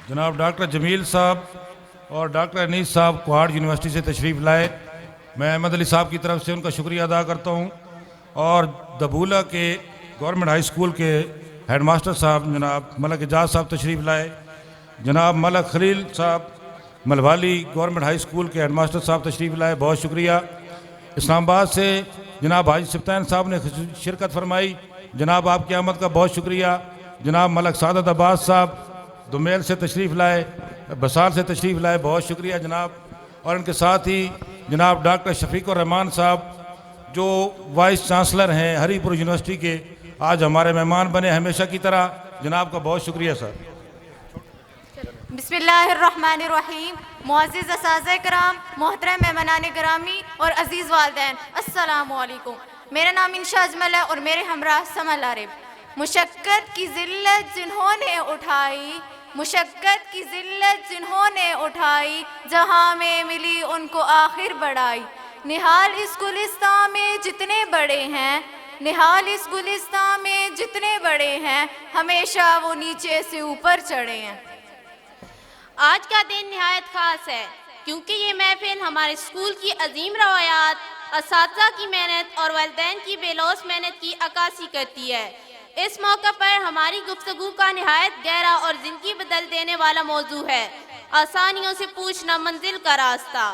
जनाब डॉक्टर जमील साहब और डॉक्टर अनीस साहब कुहाड़ यूनिवर्सिटी से तशरीफ़ लाए। मैं अहमद अली साहब की तरफ से उनका शुक्रिया अदा करता हूँ। और दबूला के गवर्नमेंट हाई स्कूल के हेडमास्टर साहब जनाब मलक एजाज साहब तशरीफ़ लाए। जनाब मलक खलील साहब मलवाली गवर्नमेंट हाई स्कूल के हेडमास्टर साहब तशरीफ़ लाए, बहुत शुक्रिया। इस्लामाबाद से जनाब हाजी सिफ्तान साहब ने शिरकत फरमाई, जनाब आपकी आमद का बहुत शुक्रिया। जनाब मलक सादत अब्बास साहब दुमेल से तशरीफ़ लाए, बसार से तशरीफ़ लाए, बहुत शुक्रिया जनाब। और इनके साथ ही जनाब डॉक्टर शफीक रहमान साहब जो वाइस चांसलर हैं हरीपुर यूनिवर्सिटी के, आज हमारे मेहमान बने हमेशा की तरह, जनाब का बहुत शुक्रिया सर। बिस्मिल्लाहिर्रहमानिर्रहीम। मुअज़्ज़िज़ असातिज़ा किराम, मोहतरम मेहमानान गिरामी और अज़ीज़ वालिदैन, अस्सलामु अलैकुम। मेरा नाम इंशा अजमल है और मेरे हमरा समल आरिफ। मुशक्क़त की ज़िल्लत जिन्होंने उठाई, मुशक्क़त की ज़िल्लत जिन्होंने उठाई, जहाँ में मिली उनको आखिर बढ़ाई। निहाल इस गुलिस्तां में जितने बड़े हैं, निहाल इस गुलिस्तां में जितने बड़े हैं, हमेशा वो नीचे से ऊपर चढ़े हैं। आज का दिन निहायत ख़ास है क्योंकि ये महफिल हमारे स्कूल की अजीम रवायात, असातिज़ा की मेहनत और वालिदैन की बेलौस मेहनत की अक्कासी करती है। इस मौका पर हमारी गुफ्तगू का निहायत गहरा और ज़िंदगी बदल देने वाला मौजू है, आसानियों से पूछना मंजिल का रास्ता।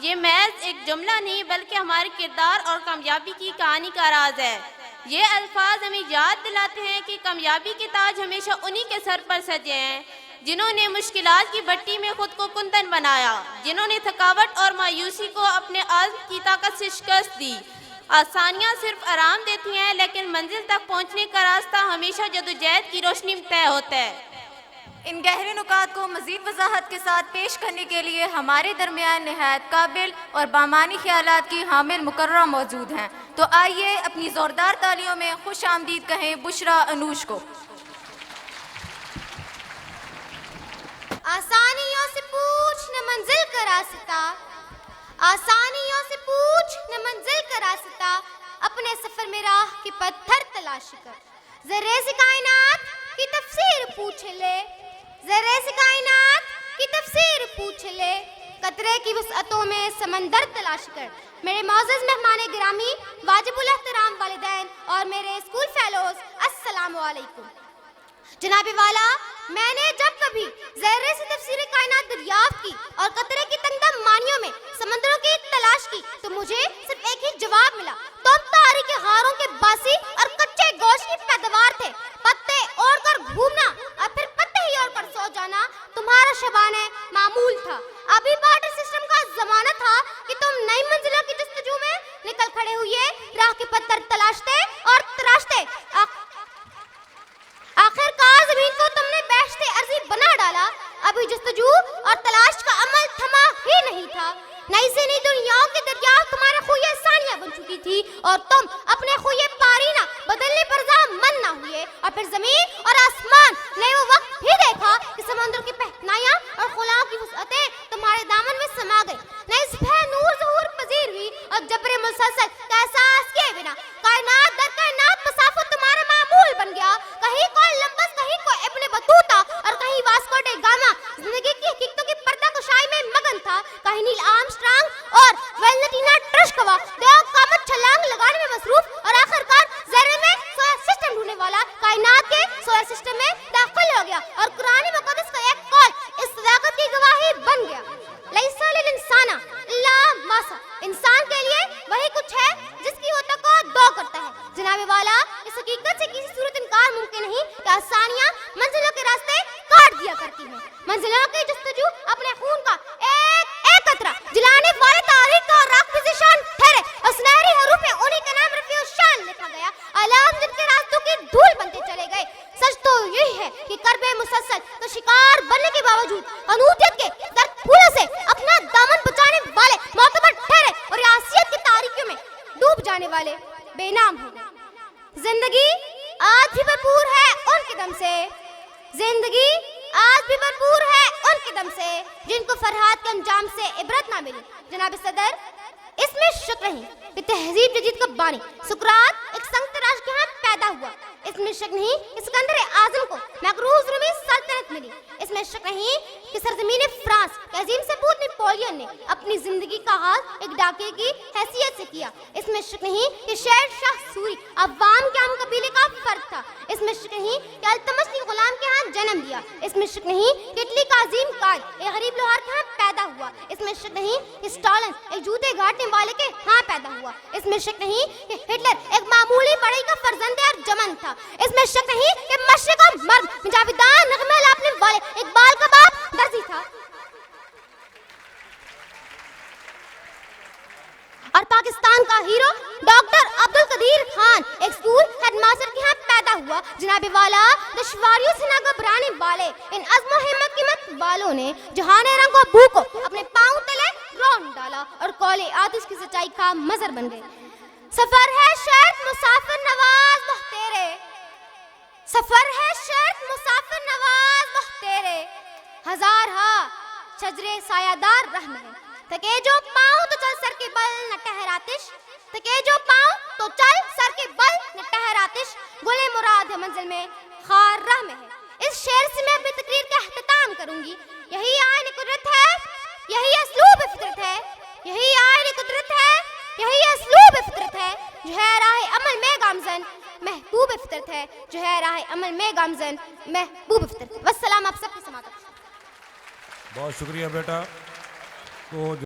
ये महज एक जुमला नहीं बल्कि हमारे किरदार और कामयाबी की कहानी का राज है। ये अल्फाज हमें याद दिलाते हैं कि कामयाबी के ताज हमेशा उन्हीं के सर पर सजे हैं जिन्होंने मुश्किलात की भट्टी में खुद को कुंदन बनाया, जिन्होंने थकावट और मायूसी को अपने आज़्म की ताकत से शिकस्त दी। आसानियाँ सिर्फ आराम देती हैं लेकिन मंजिल तक पहुँचने का रास्ता हमेशा जदोजहद की रोशनी में तय होता है। इन गहरे नुकात को मज़ीद वजाहत के साथ पेश करने के लिए हमारे दरमियान निहायत काबिल और बामानी ख्यालात की हामिल मुकर्रम मौजूद हैं। तो आइए अपनी ज़ोरदार तालियों में खुश आमदीद कहें बुशरा अनूश को। आसानियों से पूछ न मंजिल का रास्ता, आसानियों से पूछ न मंजिल का रास्ता, अपने सफर में राह के पत्थर तलाश कर, ज़र्रे से कायनात की तफसीर पूछ ले, ज़र्रे से कायनात की तफसीर पूछ ले, कतरे की वसअतों में समंदर तलाश कर। मेरे मौजूद मेहमान गिरामी, वाजिबुल एहतराम वालिदैन और मेरे स्कूल फेलोज, अस्सलामु अलैकुम। जनाब वाला, मैंने जब कभी ज़र्रे से तफसीर कायनात दरियाफ्त की और कतरे की तंगदम मानियों में समंदरों की तलाश की तो मुझे सिर्फ एक ही जवाब मिला, तुम तारीख हारों के बासी और कच्चे गोश्त की पैदावार थे। पत्ते ओढ़ कर घूमना और फिर पत्ते ही ओढ़ कर सो जाना तुम्हारा शबाने मामूल था। अभी बार्टर सिस्टम का जमाना था कि तुम नई मंजिलों की जस्तजू में निकल खड़े हुए राह के पत्थर तलाशते और तराशते। आखिरकार जमीन को तुमने बेशते अर्जी बना डाला। अभी जस्तजू और तलाश का अमल थमा ही नहीं था। नई से नई दुनियाओं के दरियाफ्त तुम्हारे खुये सानिया बन चुकी थी और तुम अपने खुये पारीना बदलने पर मन ना हुए। और फिर जमीन और आसमान ने वो वक्त भी देखा कि समंदर की पहनाइयां और खुलाओं की वसअतें तुम्हारे दामन में समा गई। नई सुबह नूर ज़हूर पजीर हुई और जबरे मुसलसल का एहसास किए बिना कायनात दर कायनात मसाफत तुम्हारा मामूल बन गया। कहीं कोई लंबस, कहीं कोई इब्ने बतूता और कहीं वास्को डे गामा जिंदगी की हकीकतों की पर्दा कुशाई में मगन था। कहीं नील आर्मस्ट्रांग और वेलेंटिना ट्रस्कोवा देव कामत छलांग लगाने में मसरूफ और आखिरकार ज़र्रे में सोलर सिस्टम ढूंढने वाला कायनात के सोलर सिस्टम में दाखिल हो गया और कुरान मुक़द्दस का एक कौल इस सदाकत की गवाही बन गया। लैसा लिल इंसाना इल्ला मासा, इंसान के लिए वही कुछ है जिसकी वो तको दो करता है। जनाब वाला, इस हकीकत से किसी सूरत इनकार मुमकिन नहीं कि आसानियां मंजिलों के रास्ते काट दिया करती हैं। मंजिलों की जस्तजू अपने खून का एक एक कतरा जिलाने वाले तारीख का राक़िब शान ठहरे और सुनहरी हरूफ में उन्हीं का नाम रफ़ी शान लिखा गया। अलाम जिनके रास्तों की धूल बनते चले गए। सच तो यही है कि करबे मुसलसल तो शिकार बनने के बावजूद अनूठियत के दर्द फूलों से अपना दामन बचाने वाले मोतबर ठहरे और यासियत की तारीकियों में डूब जाने वाले बेनाम हो गए। जिंदगी आज भी भरपूर है उनके दम से, जिंदगी आज भी भरपूर है उनके दम से जिनको फरहाद के अंजाम से इबरत ना मिली। जनाब सदर, इसमें शक नहीं कि तहजीब जदीद का बानी सुकरात एक संग तराश के हाथ पैदा हुआ। इसमें शक नहीं कि सिकंदर आजम को मकरूज रूमी सल्तनत मिली। इसमें शक नहीं नहीं कि सरजमीन फ्रांस के अजीम सपूत नेपोलियन ने अपनी जिंदगी का आगाज एक डाके की हैसियत से किया। इसमें शक नहीं कि शेर शाह सूरी अवाम के आम कबीले का फर्द था। इसमें शक नहीं कि अल्तमश ने गुलाम के हाथ जन्म दिया। इसमें शक नहीं कि इटली का अजीम काज एक गरीब लोहार के हाथ पैदा हुआ। इसमें शक नहीं कि स्टालिन एक जूते घाटने वाले के हाथ पैदा हुआ। इसमें शक नहीं कि हिटलर एक मामूली बड़ई का फर्जंद अर्जमन था। इसमें शक नहीं कि मशरक का मर्द जावेदान नगमे लापने वाले इकबाल का बाप दर्जी था। और पाकिस्तान का हीरो डॉक्टर अब्दुल कदीर खान एक स्कूल हेडमास्टर के यहाँ पैदा हुआ। जनाबे वाला दुश्वारियों से न घबराने वाले इन अज़्म हिम्मत की मत वालों ने जहाने रंग और भू को अपने पांव तले रौंद डाला और कौले आतिश की सच्चाई का मजर बन गए। सफर है शर्त मुसाफिर नवाज बह तेरे, सफर है शर्त मुसाफिर नवाज बह तेरे, हजार हा शजरे सायादार रहम है। थके जो पाँव तो चल सर के बल न ठहरातिश, थके जो पाँव तो चल सर के बल न ठहरातिश, गुले मुराद है मंजिल में खार राह में है। इस शेर से मैं अपनी तकरीर का अख्तिताम करूंगी। यही आईन कुदरत है, यही असलूब फितरत है, यही आईन कुदरत है, यही असलूब फितरत है, जो है राह अमल में गामजन महबूब फितरत है, जो है राह अमल में गामजन महबूब फितरत है। वस्सलाम। आप सबकी समाअत। बहुत शुक्रिया बेटा। तो